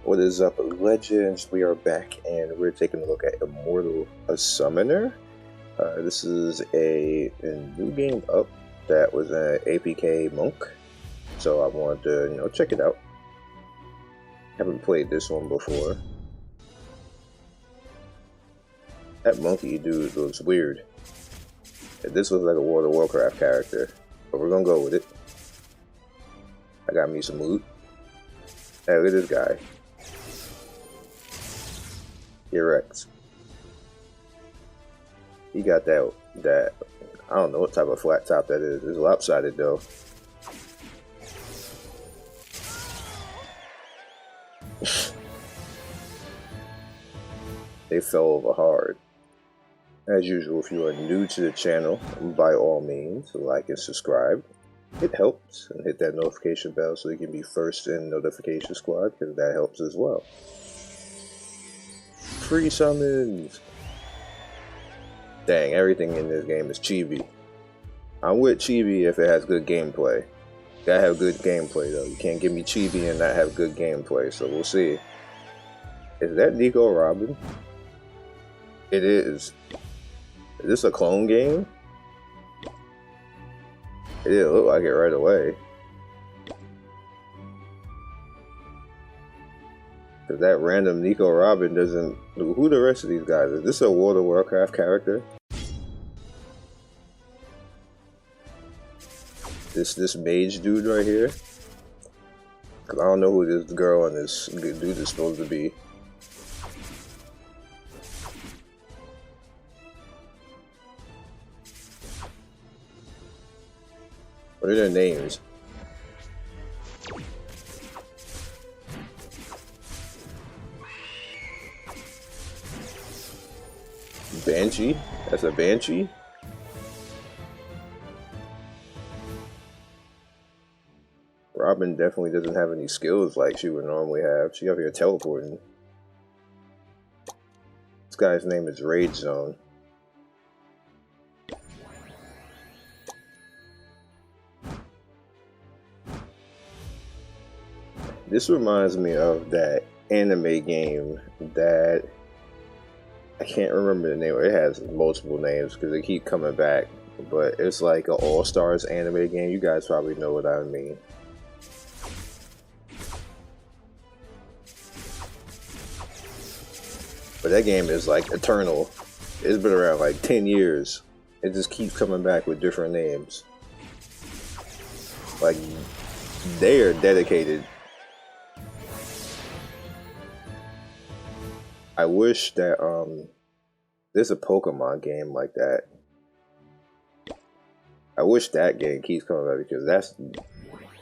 What is up, legends? We are back and we're taking a look at Immortal, a summoner. This is a new game up that was an APK monk, so I wanted to check it out. Haven't played this one before. That monkey dude looks weird. This looks like a World of Warcraft character, but we're gonna go with it. I got me some loot. Hey, look at this guy. Erect. He got that I don't know what type of flat top that is. It's lopsided though. They fell over hard. As usual, if you are new to the channel, by all means, like and subscribe. It helps, and hit that notification bell so you can be first in notification squad, because that helps as well. Free summons! Dang, everything in this game is chibi. I'm with chibi if it has good gameplay. Gotta have good gameplay though. You can't give me chibi and not have good gameplay, so we'll see. Is that Nico Robin? It is. Is this a clone game? It didn't look like it right away. Cause that random Nico Robin doesn't. Who the rest of these guys? Is this a World of Warcraft character? This mage dude right here? Cause I don't know who this girl and this dude is supposed to be. What are their names? Banshee? That's a Banshee? Robin definitely doesn't have any skills like she would normally have. She up here teleporting. This guy's name is Rage Zone. This reminds me of that anime game that I can't remember the name. It has multiple names because they keep coming back, but it's like an all-stars anime game. You guys probably know what I mean. But that game is like eternal. It's been around like 10 years. It just keeps coming back with different names. Like, they are dedicated. I wish that there's a Pokemon game like that. I wish that game keeps coming back because that's,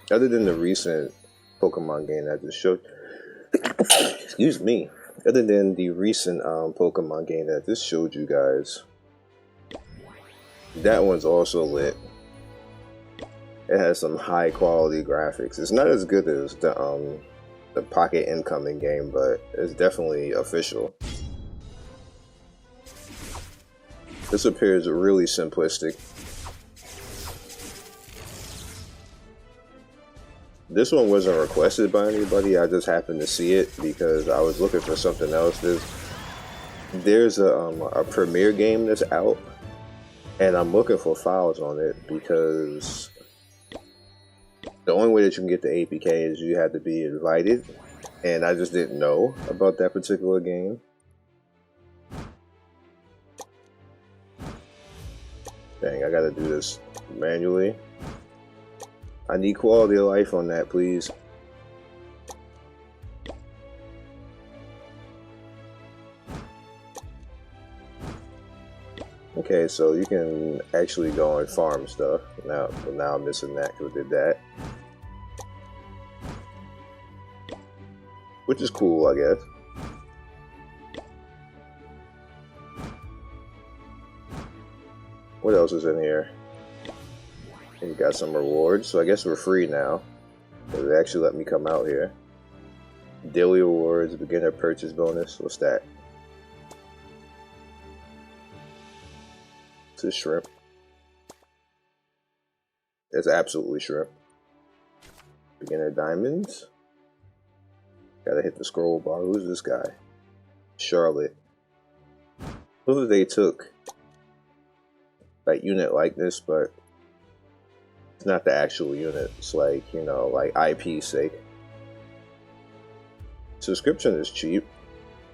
other than the recent Pokemon game that I just showed, excuse me, other than the recent Pokemon game that I just showed you guys, that one's also lit. It has some high quality graphics. It's not as good as the Pocket Incoming game, but it's definitely official. This appears really simplistic. This one wasn't requested by anybody, I just happened to see it because I was looking for something else. There's a premiere game that's out, and I'm looking for files on it because the only way that you can get the APK is you have to be invited, and I just didn't know about that particular game. Dang, I gotta do this manually. I need quality of life on that, please. Okay, so you can actually go and farm stuff. Now I'm missing that because we did that. Which is cool, I guess. What else is in here? And you got some rewards, so I guess we're free now. They actually let me come out here. Daily rewards, beginner purchase bonus. What's that? It's a shrimp. It's absolutely shrimp. Beginner diamonds. Gotta hit the scroll bar. Who's this guy? Charlotte. Who if they took like unit likeness, but it's not the actual unit. It's like, you know, like IP sake. Subscription is cheap.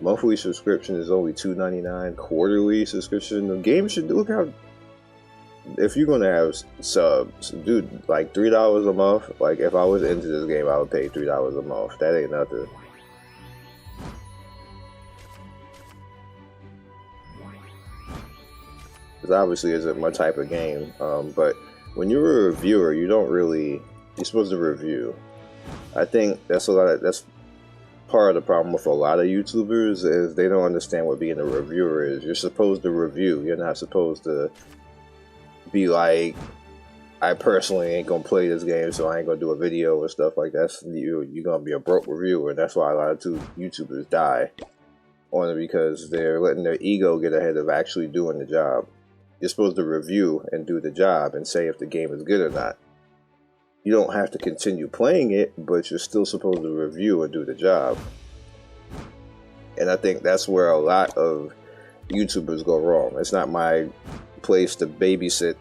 Monthly subscription is only $2.99. Quarterly subscription, the game should look how. If you're gonna have subs, dude, like $3 a month. Like if I was into this game, I would pay $3 a month. That ain't nothing. Because obviously isn't my type of game. But when you're a reviewer, you don't really. You're supposed to review. I think that's part of the problem with a lot of YouTubers is they don't understand what being a reviewer is. You're supposed to review. You're not supposed to be like, I personally ain't gonna play this game, so I ain't gonna do a video or stuff like that. You're gonna be a broke reviewer. That's why a lot of YouTubers die, only because they're letting their ego get ahead of actually doing the job. You're supposed to review and do the job and say if the game is good or not. You don't have to continue playing it, but you're still supposed to review and do the job. And I think that's where a lot of YouTubers go wrong. It's not my place to babysit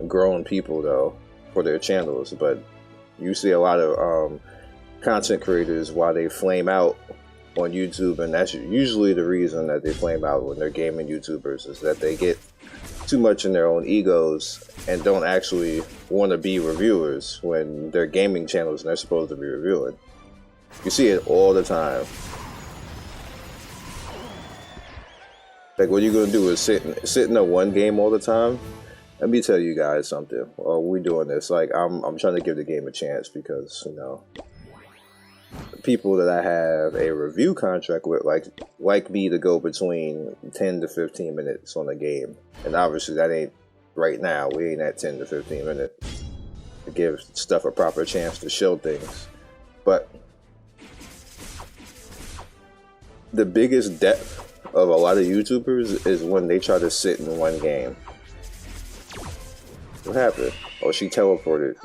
grown people, though, for their channels. But you see a lot of content creators, while they flame out on YouTube, and that's usually the reason that they flame out when they're gaming YouTubers, is that they get too much in their own egos and don't actually want to be reviewers when they're gaming channels and they're supposed to be reviewing. You see it all the time. Like, what you're gonna do is sit in a one game all the time. Let me tell you guys something. We're doing this. Like, I'm trying to give the game a chance because, you know, the people that I have a review contract with like me to go between 10 to 15 minutes on a game, and obviously that ain't right now. We ain't at 10 to 15 minutes to give stuff a proper chance to show things. But the biggest depth of a lot of YouTubers is when they try to sit in one game. What happened? Oh, she teleported.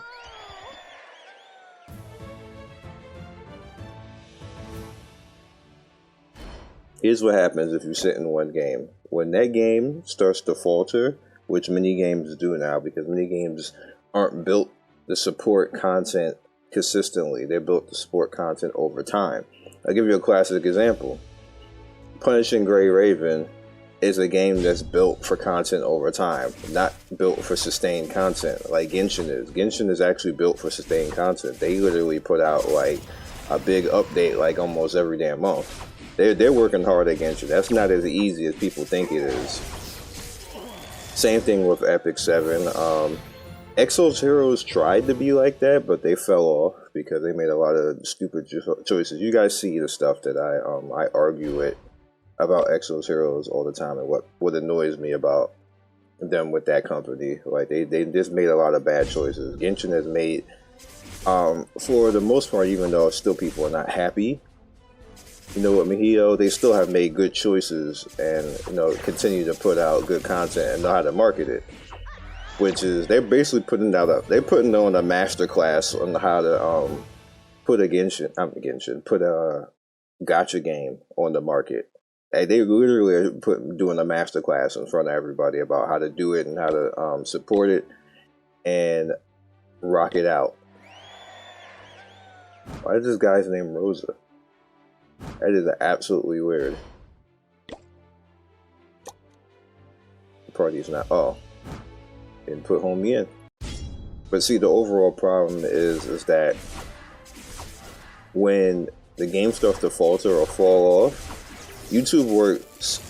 Here's what happens if you sit in one game. When that game starts to falter, which many games do now, because many games aren't built to support content consistently. They're built to support content over time. I'll give you a classic example. Punishing Grey Raven is a game that's built for content over time, not built for sustained content like Genshin is. Genshin is actually built for sustained content. They literally put out like a big update like almost every damn month. They're working hard at Genshin. That's not as easy as people think it is. Same thing with Epic 7. Exo's Heroes tried to be like that, but they fell off because they made a lot of stupid choices. You guys see the stuff that I argue with about Exo's Heroes all the time, and what annoys me about them with that company. Like they just made a lot of bad choices. Genshin has made, for the most part, even though still people are not happy, you know, with Mihio, they still have made good choices and, you know, continue to put out good content and know how to market it. Which is, they're basically putting on a master class on how to put a gacha game on the market. Like, they literally are doing a master class in front of everybody about how to do it and how to support it and rock it out. Why is this guy's name Rosa? That is absolutely weird. The party's not. Oh, didn't put homie in. But see, the overall problem is that when the game starts to falter or fall off, YouTube works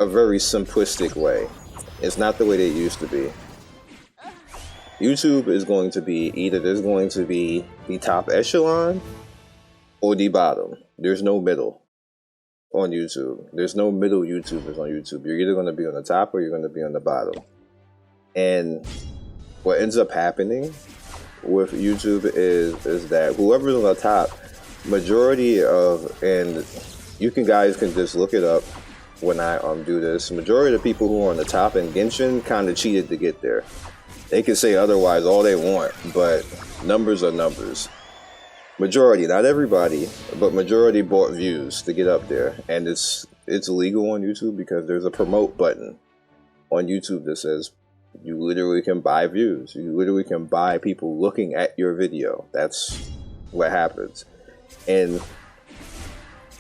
a very simplistic way. It's not the way they used to be. YouTube is going to be either there's going to be the top echelon or the bottom. There's no middle on YouTube. There's no middle YouTubers on YouTube. You're either going to be on the top or you're going to be on the bottom. And what ends up happening with YouTube is that whoever's on the top, majority of, and guys can just look it up when I do this, majority of the people who are on the top in Genshin kind of cheated to get there. They can say otherwise all they want, but numbers are numbers. Majority, not everybody, but majority bought views to get up there, and it's illegal on YouTube because there's a promote button on YouTube that says you literally can buy views. You literally can buy people looking at your video. That's what happens. And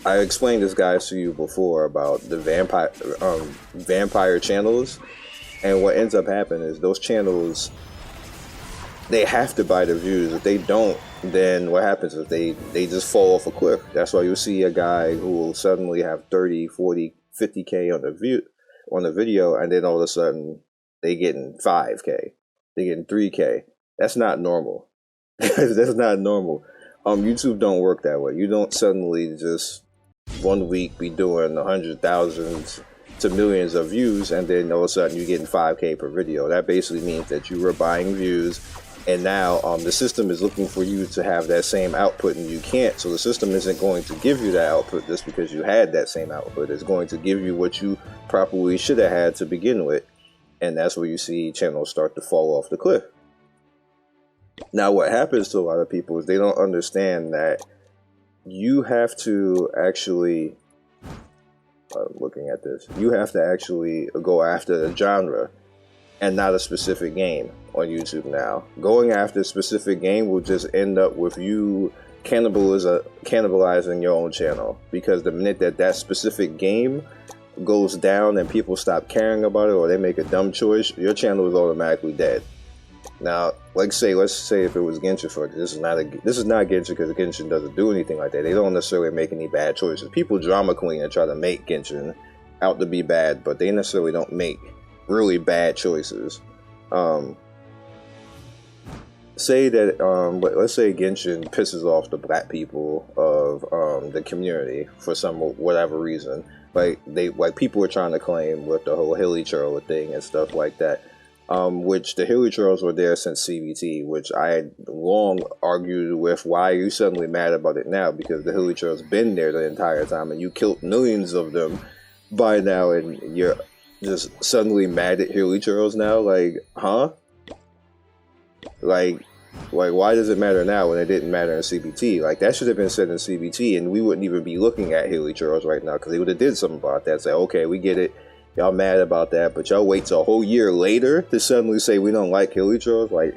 I explained this guys to you before about the vampire channels, and what ends up happening is those channels, they have to buy the views. If they don't, then what happens is they just fall off a cliff. That's why you'll see a guy who will suddenly have 30, 40, 50K on the video, and then all of a sudden they getting 5K, they getting 3K. That's not normal. That's not normal. YouTube don't work that way. You don't suddenly just 1 week be doing 100,000 to millions of views, and then all of a sudden you're getting 5K per video. That basically means that you were buying views, and now the system is looking for you to have that same output, and you can't. So the system isn't going to give you that output just because you had that same output. It's going to give you what you probably should have had to begin with, and that's where you see channels start to fall off the cliff. Now what happens to a lot of people is they don't understand that you have to actually, looking at this, you have to actually go after a genre and not a specific game on YouTube now. Going after a specific game will just end up with you cannibalizing your own channel, because the minute that specific game goes down and people stop caring about it, or they make a dumb choice, your channel is automatically dead. Now, let's say if it was Genshin, for this is not Genshin, because Genshin doesn't do anything like that. They don't necessarily make any bad choices. People drama queen and try to make Genshin out to be bad, but they necessarily don't make really bad choices. Say that let's say Genshin pisses off the black people of the community for some whatever reason. Like people are trying to claim with the whole hilly churl thing and stuff like that. Which the hilly churls were there since CVT, which I had long argued with. Why are you suddenly mad about it now? Because the hilly churls been there the entire time, and you killed millions of them by now, and you're just suddenly mad at hilly churls now? Like, huh? Like why does it matter now when it didn't matter in CBT? Like, that should have been said in CBT, and we wouldn't even be looking at hilly churls right now, because they would have did something about that. Say, okay, we get it. Y'all mad about that, but y'all wait till a whole year later to suddenly say we don't like hilly churls? Like,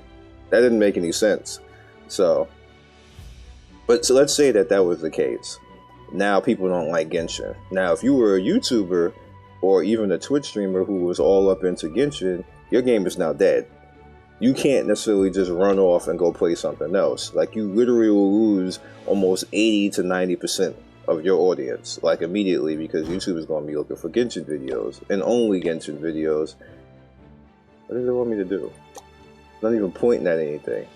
that didn't make any sense. So let's say that was the case. Now people don't like Genshin. Now, if you were a YouTuber or even a Twitch streamer who was all up into Genshin, your game is now dead. You can't necessarily just run off and go play something else. Like, you literally will lose almost 80 to 90% of your audience, like, immediately, because YouTube is going to be looking for Genshin videos, and only Genshin videos. What does it want me to do? It's not even pointing at anything.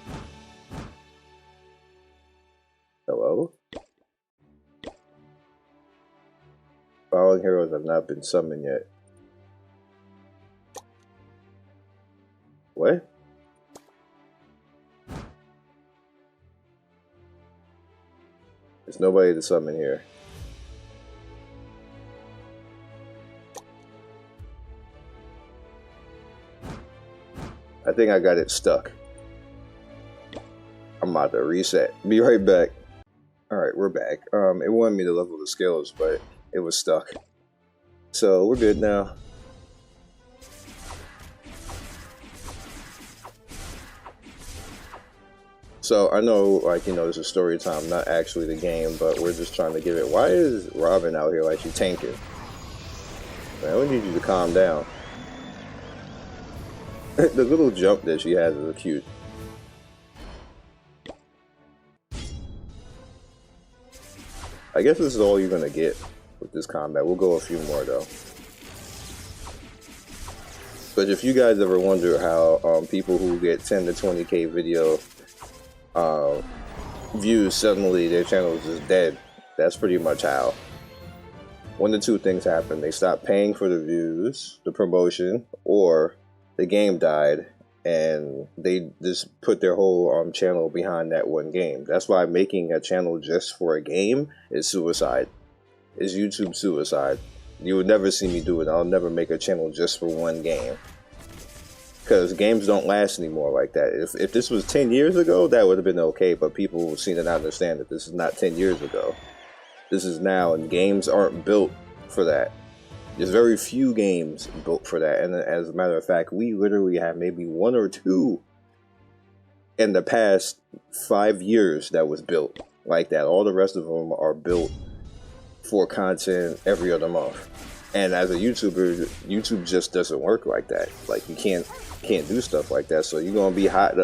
Hello? Following heroes have not been summoned yet. What? There's nobody to summon here. I think I got it stuck. I'm about to reset. Be right back. Alright, we're back. It wanted me to level the skills, but it was stuck. So, we're good now. So, I know, like, you know, this is story time, not actually the game, but we're just trying to give it. Why is Robin out here like she's tanking? Man, we need you to calm down. The little jump that she has is cute. I guess this is all you're gonna get with this combat. We'll go a few more though. But if you guys ever wonder how people who get 10 to 20K video views, suddenly their channel is just dead, that's pretty much how. One of two things happen. They stop paying for the views, the promotion, or the game died and they just put their whole channel behind that one game. That's why making a channel just for a game is suicide. It's YouTube suicide. You would never see me do it. I'll never make a channel just for one game. because games don't last anymore like that. If this was 10 years ago, that would have been okay, but people seem to not understand that this is not 10 years ago. This is now, and games aren't built for that. There's very few games built for that, and as a matter of fact, we literally have maybe one or two in the past 5 years that was built like that. All the rest of them are built for content every other month. And as a YouTuber, YouTube just doesn't work like that. Like, you can't do stuff like that. So you're gonna be hot.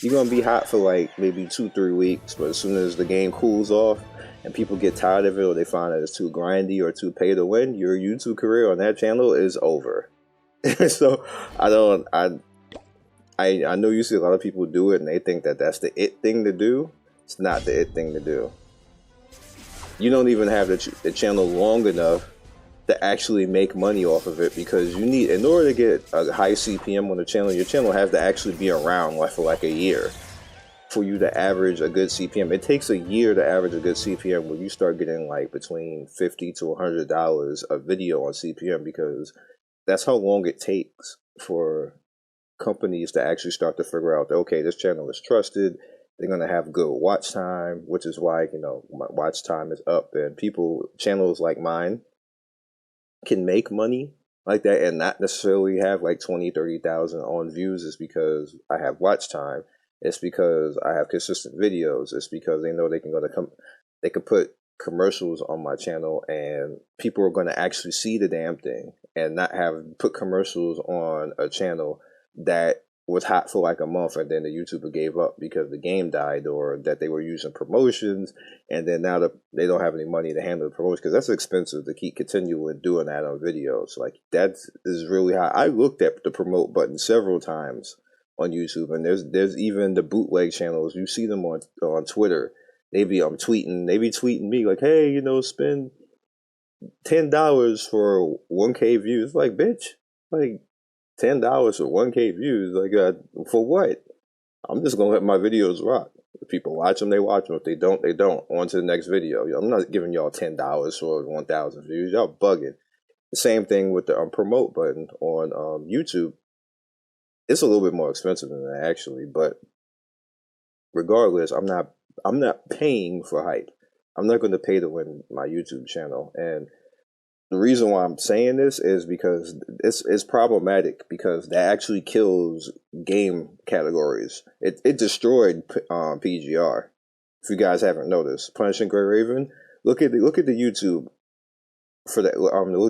You're gonna be hot for like maybe 2-3 weeks, but as soon as the game cools off and people get tired of it, or they find that it's too grindy or too pay to win, your YouTube career on that channel is over. So I know you see a lot of people do it and they think that that's the it thing to do. It's not the it thing to do. You don't even have the channel long enough to actually make money off of it, because you need, in order to get a high CPM on the channel, your channel has to actually be around for like a year for you to average a good CPM. It takes a year to average a good CPM, where you start getting like between $50 to $100 a video on CPM, because that's how long it takes for companies to actually start to figure out that, okay, this channel is trusted, they're going to have good watch time, which is why, you know, my watch time is up, and channels like mine can make money like that and not necessarily have like 20,000-30,000 on views. Is because I have watch time. It's because I have consistent videos. It's because they know they can they can put commercials on my channel and people are going to actually see the damn thing, and not put commercials on a channel that was hot for like a month and then the YouTuber gave up because the game died, or that they were using promotions and then now they don't have any money to handle the promotion, because that's expensive to keep continuing doing that on videos. Like, that is really high. I looked at the promote button several times on YouTube, and there's even the bootleg channels. You see them on Twitter. They be tweeting me like, hey, you know, spend $10 for 1K views. Like, bitch, like, $10 for 1K views, like, for what? I'm just gonna let my videos rock. If people watch them, they watch them. If they don't, they don't. On to the next video. I'm not giving y'all $10 for 1,000 views. Y'all bugging. The same thing with the promote button on YouTube. It's a little bit more expensive than that, actually, but regardless, I'm not paying for hype. I'm not going to pay to win my YouTube channel. And the reason why I'm saying this is because it's problematic, because that actually kills game categories. It destroyed PGR. If you guys haven't noticed, Punishing Grey Raven. Look at the YouTube for that.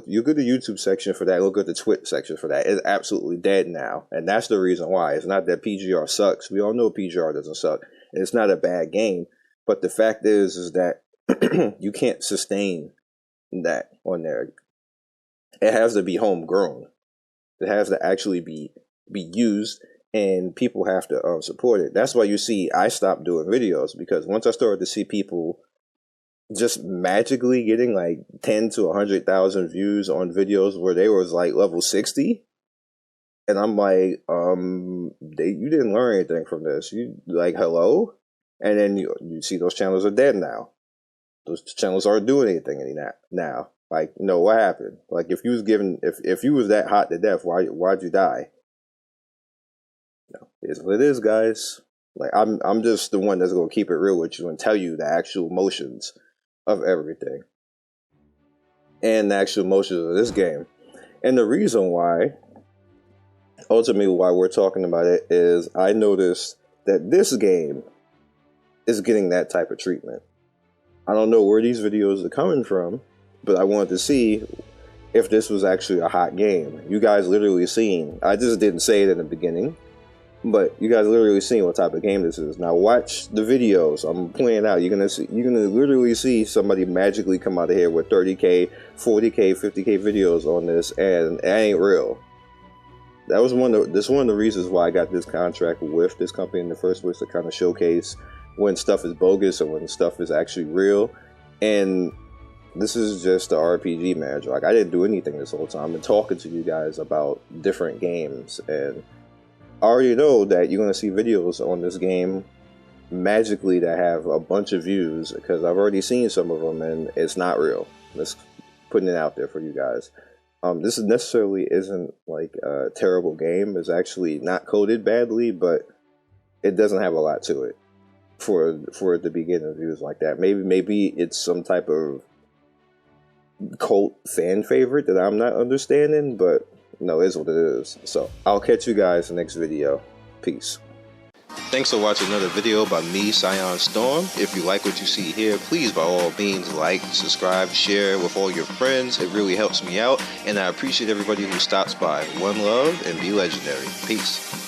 You go to the YouTube section for that. Look at the Twitch section for that. It's absolutely dead now, and that's the reason why. It's not that PGR sucks. We all know PGR doesn't suck, and it's not a bad game. But the fact is that you can't sustain that on there. It has to be homegrown. It has to actually be used, and people have to support it. That's why you see I stopped doing videos, because once I started to see people just magically getting like 10 to 100,000 views on videos where they was like level 60, and I'm like, you didn't learn anything from this. You like, hello? And then you see those channels are dead now. Those channels aren't doing anything now. Like, no, what happened? Like, if you was that hot to death, why'd you die? No, it's what it is, guys. Like, I'm just the one that's gonna keep it real with you and tell you the actual motions of everything, and the actual motions of this game. And the reason why, ultimately, why we're talking about it is I noticed that this game is getting that type of treatment. I don't know where these videos are coming from, but I wanted to see if this was actually a hot game. You guys literally seen, I just didn't say it in the beginning, but you guys literally seen what type of game this is. Now watch the videos I'm playing out. You're gonna literally see somebody magically come out of here with 30K, 40K, 50K videos on this, and it ain't real. That was one of the reasons why I got this contract with this company in the first place, to kind of showcase when stuff is bogus and when stuff is actually real. And this is just the RPG manager. Like, I didn't do anything this whole time. I've been talking to you guys about different games, and I already know that you're going to see videos on this game magically that have a bunch of views, because I've already seen some of them and it's not real. Just putting it out there for you guys. This is necessarily isn't like a terrible game. It's actually not coded badly, but it doesn't have a lot to it for it to begin reviews like that. Maybe it's some type of cult fan favorite that I'm not understanding, but no, it is what it is. So I'll catch you guys in the next video. Peace. Thanks for watching another video by me, Scion Storm. If you like what you see here, please by all means like, subscribe, share with all your friends. It really helps me out, and I appreciate everybody who stops by. One love and be legendary. Peace.